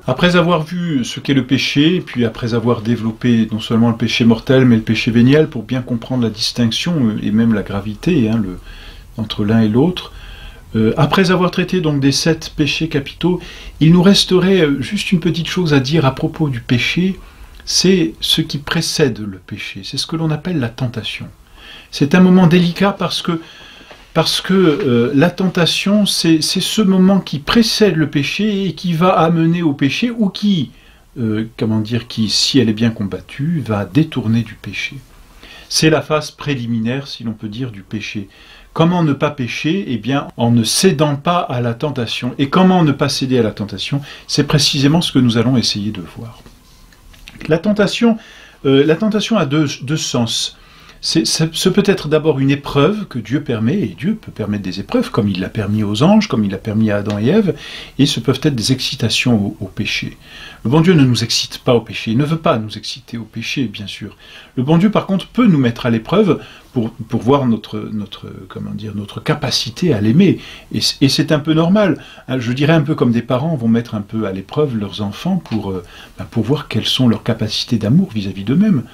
Après avoir vu ce qu'est le péché, puis après avoir développé non seulement le péché mortel, mais le péché véniel, pour bien comprendre la distinction et même la gravité entre l'un et l'autre, après avoir traité donc des 7 péchés capitaux, il nous resterait juste une petite chose à dire à propos du péché, c'est ce qui précède le péché, c'est ce que l'on appelle la tentation. C'est un moment délicat parce que la tentation, c'est ce moment qui précède le péché et qui va amener au péché, ou qui, si elle est bien combattue, va détourner du péché. C'est la phase préliminaire, si l'on peut dire, du péché. Comment ne pas pécher? Eh bien, en ne cédant pas à la tentation. Et comment ne pas céder à la tentation? C'est précisément ce que nous allons essayer de voir. La tentation a deux sens. Ce peut être d'abord une épreuve que Dieu permet, et Dieu peut permettre des épreuves, comme il l'a permis aux anges, comme il l'a permis à Adam et Ève, et ce peuvent être des excitations au péché. Le bon Dieu ne nous excite pas au péché, il ne veut pas nous exciter au péché, bien sûr. Le bon Dieu, par contre, peut nous mettre à l'épreuve pour voir notre capacité à l'aimer, et c'est un peu normal. Je dirais un peu comme des parents vont mettre un peu à l'épreuve leurs enfants pour voir quelles sont leurs capacités d'amour vis-à-vis d'eux-mêmes.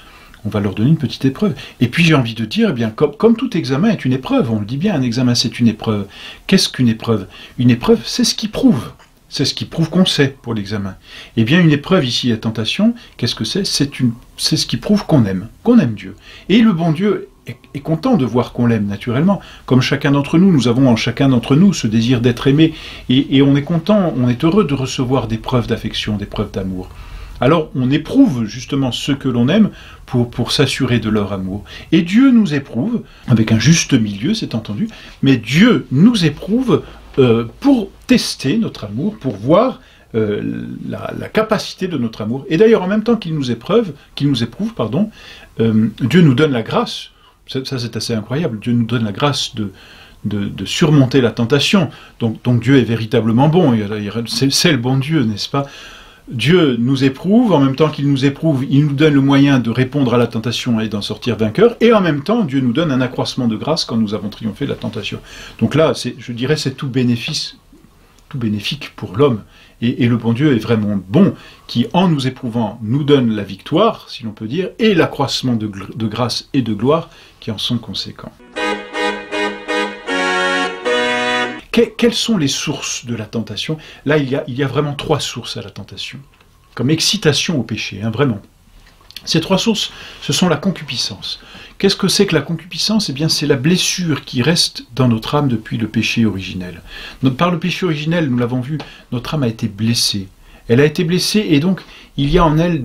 On va leur donner une petite épreuve. Et puis j'ai envie de dire, eh bien, comme tout examen est une épreuve, on le dit bien, un examen c'est une épreuve. Qu'est-ce qu'une épreuve? Une épreuve, c'est ce qui prouve. C'est ce qui prouve qu'on sait pour l'examen. Eh bien, une épreuve ici, la tentation, qu'est-ce que c'est? C'est ce qui prouve qu'on aime Dieu. Et le bon Dieu est content de voir qu'on l'aime, naturellement. Comme chacun d'entre nous, nous avons en chacun d'entre nous ce désir d'être aimé, et on est content, on est heureux de recevoir des preuves d'affection, des preuves d'amour. Alors on éprouve justement ceux que l'on aime pour s'assurer de leur amour. Et Dieu nous éprouve, avec un juste milieu, c'est entendu, mais Dieu nous éprouve pour tester notre amour, pour voir la capacité de notre amour. Et d'ailleurs, en même temps qu'il nous éprouve, Dieu nous donne la grâce, ça c'est assez incroyable, Dieu nous donne la grâce de surmonter la tentation. Donc Dieu est véritablement bon, c'est le bon Dieu, n'est-ce pas? Dieu nous éprouve, en même temps qu'il nous éprouve, il nous donne le moyen de répondre à la tentation et d'en sortir vainqueur, et en même temps, Dieu nous donne un accroissement de grâce quand nous avons triomphé de la tentation. Donc là, je dirais, c'est tout bénéfique pour l'homme. Et le bon Dieu est vraiment bon, qui, en nous éprouvant, nous donne la victoire, si l'on peut dire, et l'accroissement de grâce et de gloire qui en sont conséquents. Quelles sont les sources de la tentation? Là, il y a vraiment 3 sources à la tentation, comme excitation au péché, vraiment. Ces 3 sources, ce sont la concupiscence. Qu'est-ce que c'est que la concupiscence? Eh bien, c'est la blessure qui reste dans notre âme depuis le péché originel. Par le péché originel, nous l'avons vu, notre âme a été blessée. Elle a été blessée, et donc il y a en elle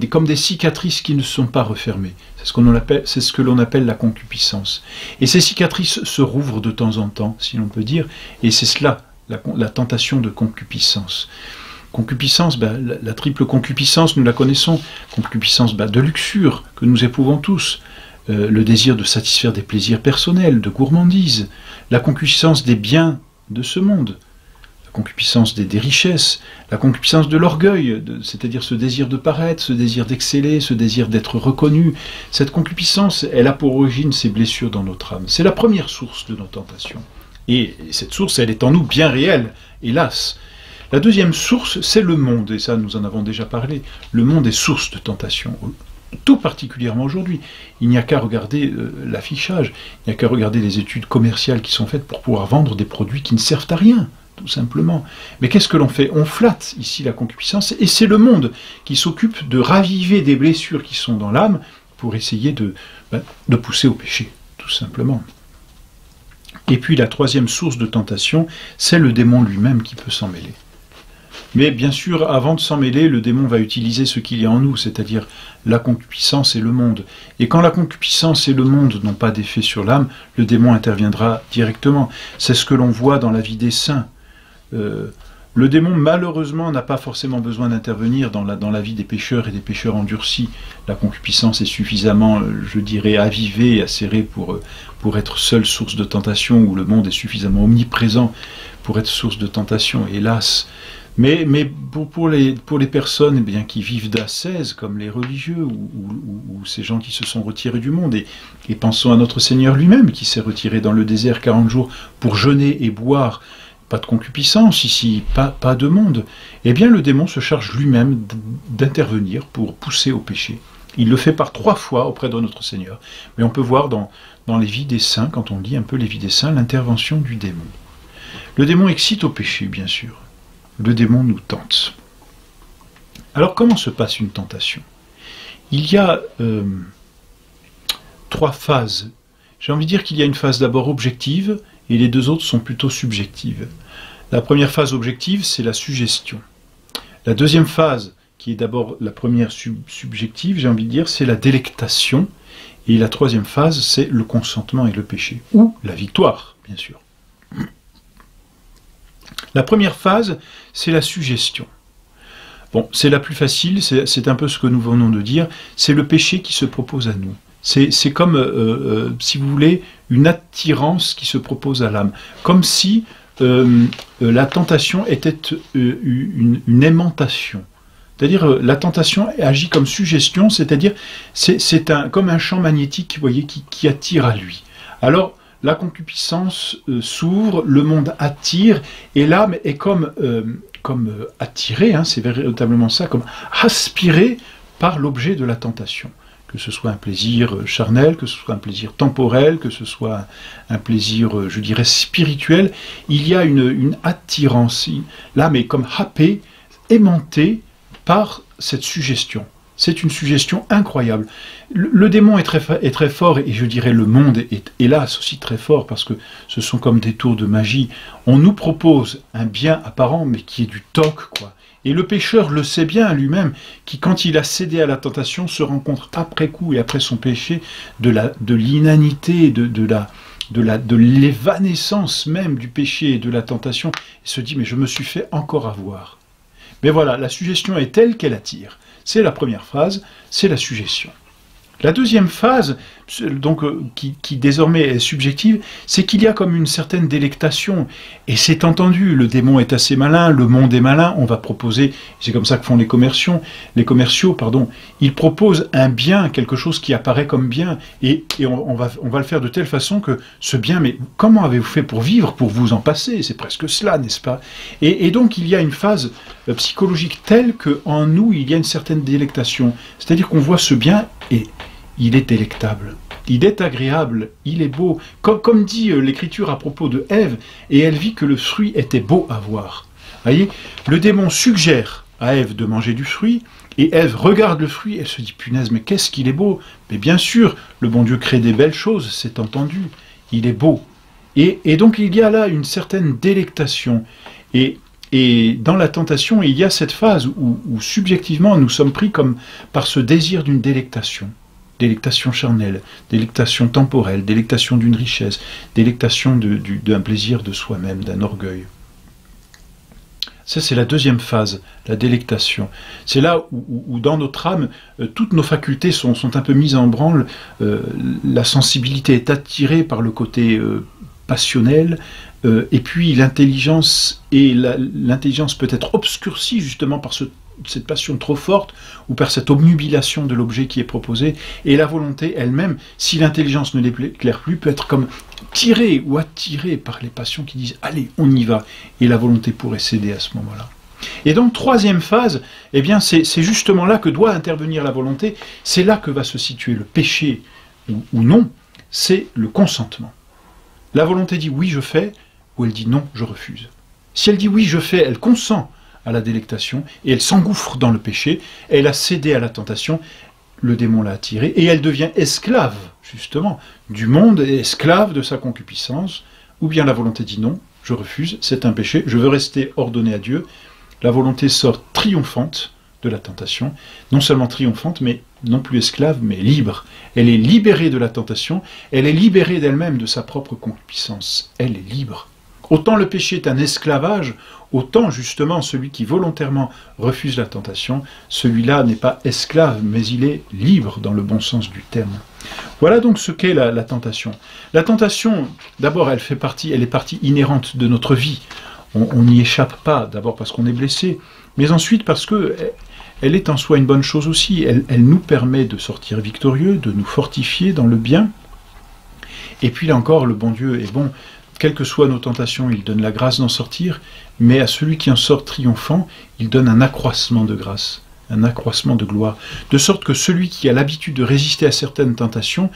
comme des cicatrices qui ne sont pas refermées. C'est ce que l'on appelle la concupiscence. Et ces cicatrices se rouvrent de temps en temps, si l'on peut dire, et c'est cela, la tentation de concupiscence. Concupiscence, la triple concupiscence, nous la connaissons. Concupiscence de luxure, que nous éprouvons tous. Le désir de satisfaire des plaisirs personnels, de gourmandise. La concupiscence des biens de ce monde. La concupiscence des richesses, la concupiscence de l'orgueil, c'est-à-dire ce désir de paraître, ce désir d'exceller, ce désir d'être reconnu. Cette concupiscence, elle a pour origine ces blessures dans notre âme. C'est la première source de nos tentations. Et cette source, elle est en nous bien réelle, hélas. La deuxième source, c'est le monde, et ça nous en avons déjà parlé. Le monde est source de tentation, tout particulièrement aujourd'hui. Il n'y a qu'à regarder l'affichage, il n'y a qu'à regarder les études commerciales qui sont faites pour pouvoir vendre des produits qui ne servent à rien. Tout simplement. Mais qu'est-ce que l'on fait? On flatte ici la concupiscence, et c'est le monde qui s'occupe de raviver des blessures qui sont dans l'âme pour essayer de pousser au péché, tout simplement. Et puis la troisième source de tentation, c'est le démon lui-même qui peut s'en mêler. Mais bien sûr, avant de s'en mêler, le démon va utiliser ce qu'il y a en nous, c'est-à-dire la concupiscence et le monde. Et quand la concupiscence et le monde n'ont pas d'effet sur l'âme, le démon interviendra directement. C'est ce que l'on voit dans la vie des saints. Le démon, malheureusement, n'a pas forcément besoin d'intervenir dans la vie des pécheurs et des pécheurs endurcis. La concupiscence est suffisamment, je dirais, avivée et acérée pour être seule source de tentation, ou le monde est suffisamment omniprésent pour être source de tentation, hélas. Mais pour les personnes qui vivent d'ascèse, comme les religieux, ou ces gens qui se sont retirés du monde, et pensons à notre Seigneur lui-même, qui s'est retiré dans le désert 40 jours pour jeûner et boire, pas de concupiscence ici, pas de monde, eh bien le démon se charge lui-même d'intervenir pour pousser au péché. Il le fait par 3 fois auprès de notre Seigneur. Mais on peut voir dans les vies des saints, quand on lit un peu les vies des saints, l'intervention du démon. Le démon excite au péché, bien sûr. Le démon nous tente. Alors comment se passe une tentation? Il y a 3 phases. J'ai envie de dire qu'il y a une phase d'abord objective, et les 2 autres sont plutôt subjectives. La première phase objective, c'est la suggestion. La deuxième phase, qui est d'abord la première subjective, j'ai envie de dire, c'est la délectation. Et la troisième phase, c'est le consentement et le péché. Ou la victoire, bien sûr. La première phase, c'est la suggestion. Bon, c'est la plus facile, c'est un peu ce que nous venons de dire, c'est le péché qui se propose à nous. C'est comme, si vous voulez, une attirance qui se propose à l'âme. Comme si la tentation était une aimantation. C'est-à-dire, la tentation agit comme suggestion, c'est-à-dire, c'est comme un champ magnétique, vous voyez, qui attire à lui. Alors, la concupiscence s'ouvre, le monde attire, et l'âme est comme attirée, hein, c'est véritablement ça, comme aspirée par l'objet de la tentation. Que ce soit un plaisir charnel, que ce soit un plaisir temporel, que ce soit un plaisir, je dirais, spirituel, il y a une attirance. L'âme est comme happée, aimantée par cette suggestion. C'est une suggestion incroyable. Le démon est très fort, et je dirais le monde est hélas aussi très fort, parce que ce sont comme des tours de magie. On nous propose un bien apparent, mais qui est du toc, quoi. Et le pécheur le sait bien lui-même, qui quand il a cédé à la tentation, se rend compte après coup et après son péché de l'inanité, de l'évanescence même du péché et de la tentation, et se dit, mais je me suis fait encore avoir. Mais voilà, la suggestion est telle qu'elle attire. C'est la première phase, c'est la suggestion. La deuxième phase, donc, qui désormais est subjective, c'est qu'il y a comme une certaine délectation. Et c'est entendu, le démon est assez malin, le monde est malin, on va proposer, c'est comme ça que font les commerciaux, ils proposent un bien, quelque chose qui apparaît comme bien, et on va le faire de telle façon que ce bien, mais comment avez-vous fait pour vivre, pour vous en passer? C'est presque cela, n'est-ce pas? Et donc il y a une phase psychologique telle qu'en nous, il y a une certaine délectation. C'est-à-dire qu'on voit ce bien et il est délectable, il est agréable, il est beau. Comme dit l'Écriture à propos de Ève, et elle vit que le fruit était beau à voir. Voyez, le démon suggère à Ève de manger du fruit, et Ève regarde le fruit, elle se dit, punaise, mais qu'est-ce qu'il est beau! Mais bien sûr, le bon Dieu crée des belles choses, c'est entendu, il est beau. Et donc il y a là une certaine délectation. Et dans la tentation, il y a cette phase où subjectivement nous sommes pris comme par ce désir d'une délectation. Délectation charnelle, délectation temporelle, délectation d'une richesse, délectation d'un plaisir de soi-même, d'un orgueil. Ça, c'est la deuxième phase, la délectation. C'est là où dans notre âme, toutes nos facultés sont un peu mises en branle, la sensibilité est attirée par le côté passionnel, et puis l'intelligence peut être obscurcie justement par cette passion trop forte, ou par cette obnubilation de l'objet qui est proposé, et la volonté elle-même, si l'intelligence ne l'éclaire plus, peut être comme tirée ou attirée par les passions qui disent « allez, on y va », et la volonté pourrait céder à ce moment-là. Et donc, troisième phase, eh bien, c'est justement là que doit intervenir la volonté, c'est là que va se situer le péché ou non, c'est le consentement. La volonté dit « oui, je fais », ou elle dit « non, je refuse ». Si elle dit « oui, je fais », elle consent à la délectation, et elle s'engouffre dans le péché, elle a cédé à la tentation, le démon l'a attirée, et elle devient esclave, justement, du monde, et esclave de sa concupiscence, ou bien la volonté dit non, je refuse, c'est un péché, je veux rester ordonné à Dieu. La volonté sort triomphante de la tentation, non seulement triomphante, mais non plus esclave, mais libre. Elle est libérée de la tentation, elle est libérée d'elle-même, de sa propre concupiscence, elle est libre. Autant le péché est un esclavage, autant justement celui qui volontairement refuse la tentation, celui-là n'est pas esclave, mais il est libre dans le bon sens du terme. Voilà donc ce qu'est la tentation. La tentation, d'abord, elle est partie inhérente de notre vie. On n'y échappe pas, d'abord parce qu'on est blessé, mais ensuite parce que elle est en soi une bonne chose aussi. Elle nous permet de sortir victorieux, de nous fortifier dans le bien. Et puis là encore, le bon Dieu est bon. quelles que soient nos tentations, il donne la grâce d'en sortir, mais à celui qui en sort triomphant, il donne un accroissement de grâce, un accroissement de gloire, de sorte que celui qui a l'habitude de résister à certaines tentations,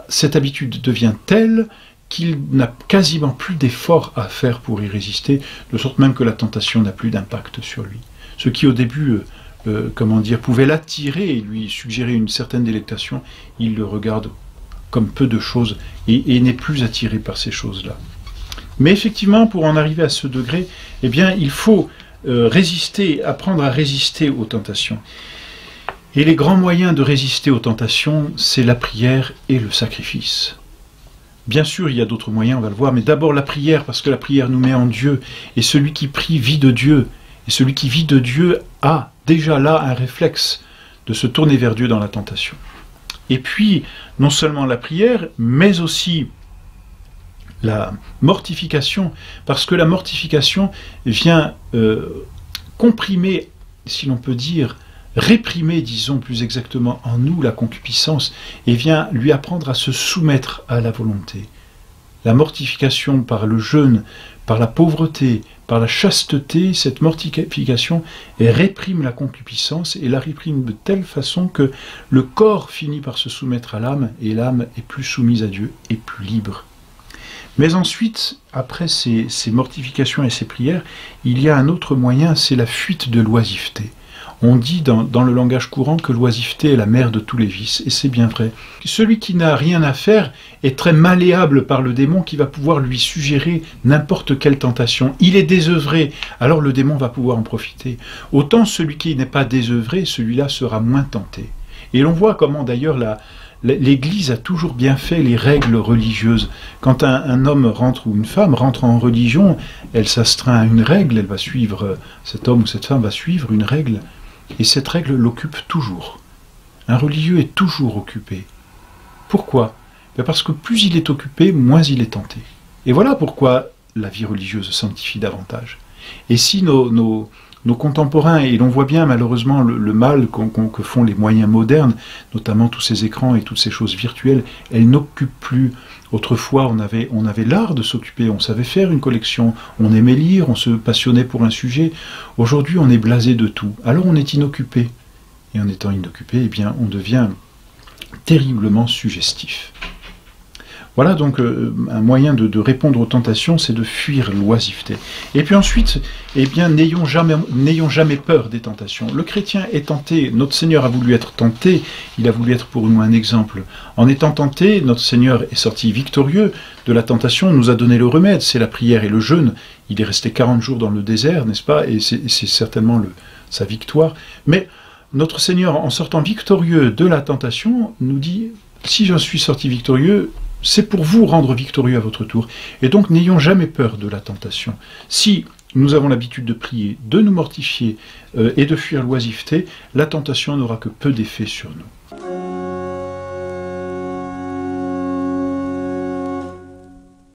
cette habitude devient telle qu'il n'a quasiment plus d'efforts à faire pour y résister, de sorte même que la tentation n'a plus d'impact sur lui. Ce qui au début, pouvait l'attirer et lui suggérer une certaine délectation, il le regarde comme peu de choses et n'est plus attiré par ces choses-là. Mais effectivement, pour en arriver à ce degré, eh bien, il faut apprendre à résister aux tentations. Et les grands moyens de résister aux tentations, c'est la prière et le sacrifice. Bien sûr, il y a d'autres moyens, on va le voir, mais d'abord la prière, parce que la prière nous met en Dieu, et celui qui prie vit de Dieu, et celui qui vit de Dieu a déjà là un réflexe de se tourner vers Dieu dans la tentation. Et puis, non seulement la prière, mais aussi la mortification, parce que la mortification vient comprimer, si l'on peut dire, réprimer, disons plus exactement, en nous la concupiscence, et vient lui apprendre à se soumettre à la volonté. La mortification par le jeûne, par la pauvreté, par la chasteté, cette mortification réprime la concupiscence, et la réprime de telle façon que le corps finit par se soumettre à l'âme, et l'âme est plus soumise à Dieu et plus libre. Mais ensuite, après ces mortifications et ces prières, il y a un autre moyen, c'est la fuite de l'oisiveté. On dit dans le langage courant que l'oisiveté est la mère de tous les vices, et c'est bien vrai. Celui qui n'a rien à faire est très malléable par le démon qui va pouvoir lui suggérer n'importe quelle tentation. Il est désœuvré, alors le démon va pouvoir en profiter. Autant celui qui n'est pas désœuvré, celui-là sera moins tenté. Et l'on voit comment d'ailleurs l'Église a toujours bien fait les règles religieuses. Quand un homme rentre ou une femme rentre en religion, elle s'astreint à une règle, elle va suivre, cet homme ou cette femme va suivre une règle. Et cette règle l'occupe toujours. Un religieux est toujours occupé. Pourquoi? Parce que plus il est occupé, moins il est tenté. Et voilà pourquoi la vie religieuse sanctifie davantage. Et si nos contemporains, et l'on voit bien malheureusement le mal que font les moyens modernes, notamment tous ces écrans et toutes ces choses virtuelles, elles n'occupent plus. Autrefois, on avait l'art de s'occuper, on savait faire une collection, on aimait lire, on se passionnait pour un sujet. Aujourd'hui, on est blasé de tout. Alors on est inoccupé. Et en étant inoccupé, eh bien, on devient terriblement suggestif. Voilà donc un moyen de répondre aux tentations, c'est de fuir l'oisiveté. Et puis ensuite, eh bien, n'ayons jamais peur des tentations. Le chrétien est tenté, notre Seigneur a voulu être tenté, il a voulu être pour nous un exemple. En étant tenté, notre Seigneur est sorti victorieux de la tentation, nous a donné le remède, c'est la prière et le jeûne. Il est resté 40 jours dans le désert, n'est-ce pas? Et c'est certainement sa victoire. Mais notre Seigneur, en sortant victorieux de la tentation, nous dit, si j'en suis sorti victorieux, c'est pour vous rendre victorieux à votre tour. Et donc, n'ayons jamais peur de la tentation. Si nous avons l'habitude de prier, de nous mortifier et de fuir l'oisiveté, la tentation n'aura que peu d'effet sur nous.